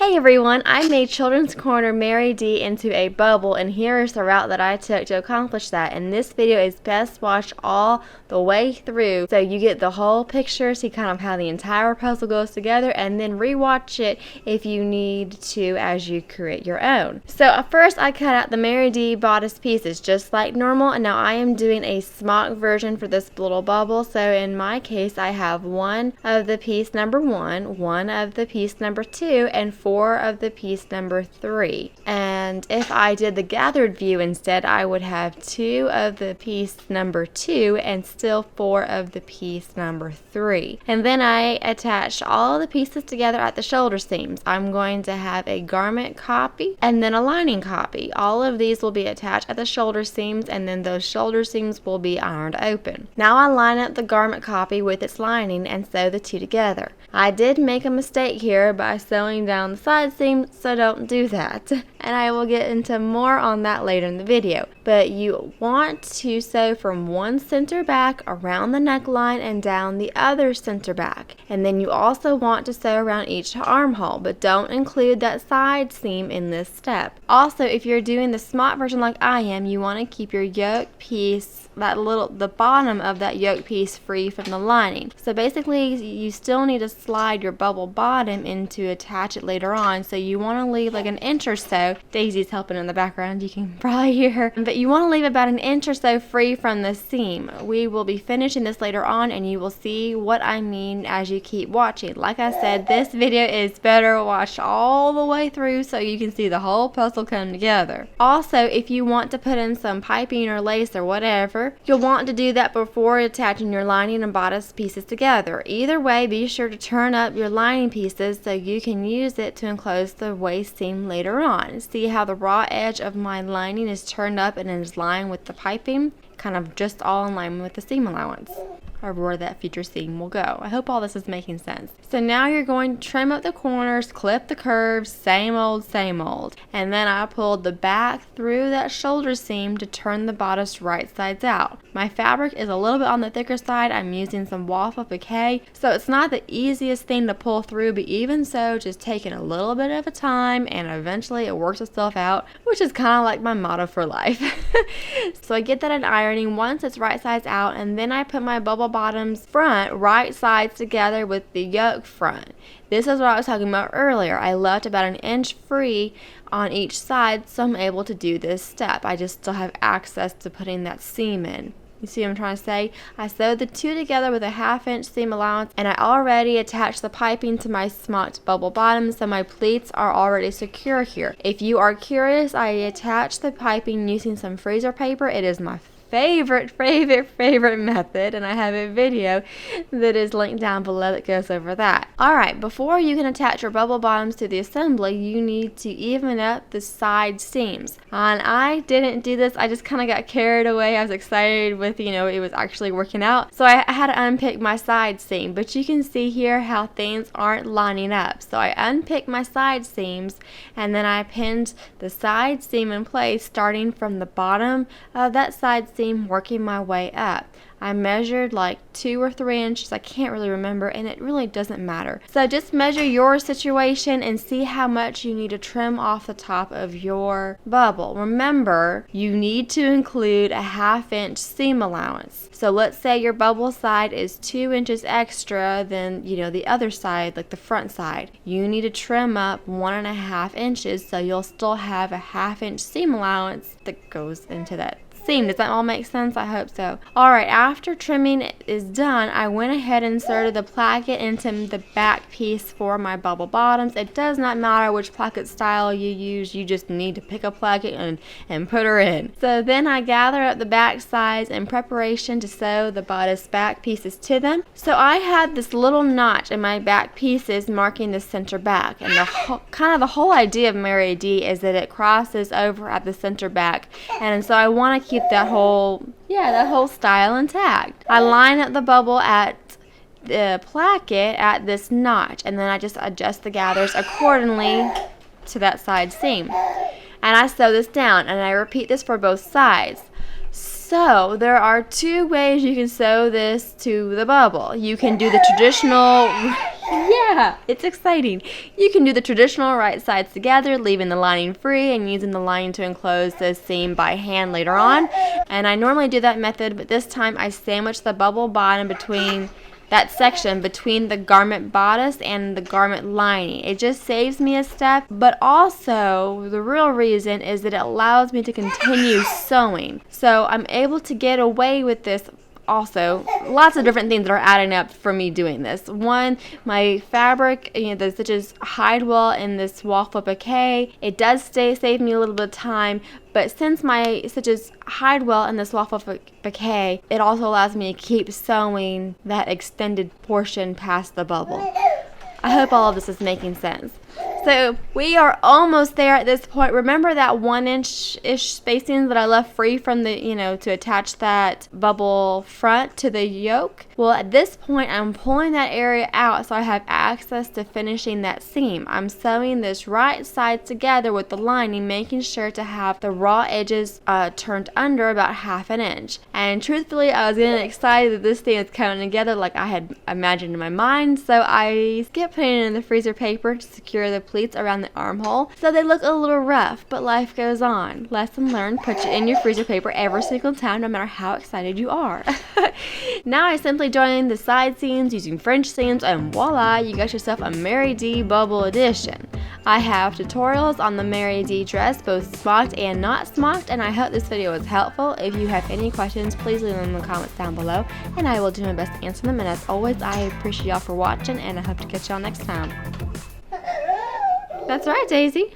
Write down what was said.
Hey everyone, I made Children's Corner Mary D into a bubble, and here is the route that I took to accomplish that. And this video is best watched all the way through so you get the whole picture, see kind of how the entire puzzle goes together, and then rewatch it if you need to as you create your own. So first I cut out the Mary D bodice pieces just like normal, and now I am doing a smock version for this little bubble. So in my case I have one of the piece number 1, one of the piece number 2, and 4 of the piece number 3. And if I did the gathered view instead, I would have 2 of the piece number 2 and still 4 of the piece number 3. And then I attached all the pieces together at the shoulder seams. I'm going to have a garment copy and then a lining copy. All of these will be attached at the shoulder seams, and then those shoulder seams will be ironed open. Now I line up the garment copy with its lining and sew the two together. I did make a mistake here by sewing down the side seam, so don't do that. And I will get into more on that later in the video. But you want to sew from one center back around the neckline and down the other center back. And then you also want to sew around each armhole, but don't include that side seam in this step. Also, if you're doing the smock version like I am, you want to keep your yoke piece, the bottom of that yoke piece, free from the lining. So basically you still need to slide your bubble bottom in to attach it later on, so you want to leave like an inch or so. Daisy's helping in the background, you can probably hear her, but you want to leave about an inch or so free from the seam. We will be finishing this later on and you will see what I mean as you keep watching. Like I said, this video is better watched all the way through so you can see the whole puzzle come together. Also, if you want to put in some piping or lace or whatever, you'll want to do that before attaching your lining and bodice pieces together. Either way, be sure to turn up your lining pieces so you can use it to enclose the waist seam later on. See how the raw edge of my lining is turned up and is lined with the piping, kind of just all in line with the seam allowance, or where that future seam will go. I hope all this is making sense. So now you're going to trim up the corners, clip the curves, same old, same old. And then I pulled the back through that shoulder seam to turn the bodice right sides out. My fabric is a little bit on the thicker side. I'm using some waffle piqué, so it's not the easiest thing to pull through, but even so, just taking a little bit of a time and eventually it works itself out, which is kind of like my motto for life. So I get that in ironing once it's right sides out, and then I put my bubble bottoms front right sides together with the yoke front. This is what I was talking about earlier. I left about an inch free on each side, so I'm able to do this step. I just still have access to putting that seam in. You see what I'm trying to say? I sewed the two together with a 1/2 inch seam allowance, and I already attached the piping to my smocked bubble bottom, so my pleats are already secure here. If you are curious, I attached the piping using some freezer paper. It is my favorite method, and I have a video that is linked down below that goes over that. Alright, before you can attach your bubble bottoms to the assembly, you need to even up the side seams. And I didn't do this, I just kind of got carried away. I was excited with, it was actually working out. So I had to unpick my side seam, but you can see here how things aren't lining up. So I unpicked my side seams, and then I pinned the side seam in place, starting from the bottom of that side seam, working my way up. I measured like 2 or 3 inches, I can't really remember, and it really doesn't matter. So just measure your situation and see how much you need to trim off the top of your bubble. Remember, you need to include a 1/2 inch seam allowance. So let's say your bubble side is 2 inches extra than the other side, like the front side. You need to trim up 1.5 inches so you'll still have a 1/2 inch seam allowance that goes into that seam. Does that all make sense? I hope so. Alright, after trimming is done, I went ahead and inserted the placket into the back piece for my bubble bottoms. It does not matter which placket style you use, you just need to pick a placket and put her in. So then I gather up the back sides in preparation to sew the bodice back pieces to them. So I had this little notch in my back pieces marking the center back, and the whole idea of Mary D is that it crosses over at the center back, and so I want to keep that whole style intact. I line up the bubble at the placket at this notch, and then I just adjust the gathers accordingly to that side seam. And I sew this down, and I repeat this for both sides. So there are two ways you can sew this to the bubble. You can do the traditional, yeah, it's exciting. You can do the traditional right sides together, leaving the lining free and using the lining to enclose the seam by hand later on. And I normally do that method, but this time I sandwich the bubble bottom between that section between the garment bodice and the garment lining. It just saves me a step, but also the real reason is that it allows me to continue sewing. So I'm able to get away with this. Also, lots of different things that are adding up for me doing this. One, my fabric, the stitches hide well in this waffle bouquet. It does save me a little bit of time, but since my stitches hide well in this waffle bouquet, it also allows me to keep sewing that extended portion past the bubble. I hope all of this is making sense. So we are almost there at this point. Remember that 1-inch-ish spacing that I left free from the, to attach that bubble front to the yoke? Well, at this point, I'm pulling that area out so I have access to finishing that seam. I'm sewing this right side together with the lining, making sure to have the raw edges turned under about 1/2 inch. And truthfully, I was getting excited that this thing is coming together like I had imagined in my mind, so I skipped putting it in the freezer paper to secure the pleats around the armhole, so they look a little rough, but life goes on. Lesson learned, put it in your freezer paper every single time, no matter how excited you are. Now I simply join the side seams using French seams, and voila, you got yourself a Mary D bubble edition. I have tutorials on the Mary D dress, both smocked and not smocked, and I hope this video was helpful. If you have any questions, please leave them in the comments down below, and I will do my best to answer them. And as always, I appreciate y'all for watching, and I hope to catch y'all next time. That's right, Daisy.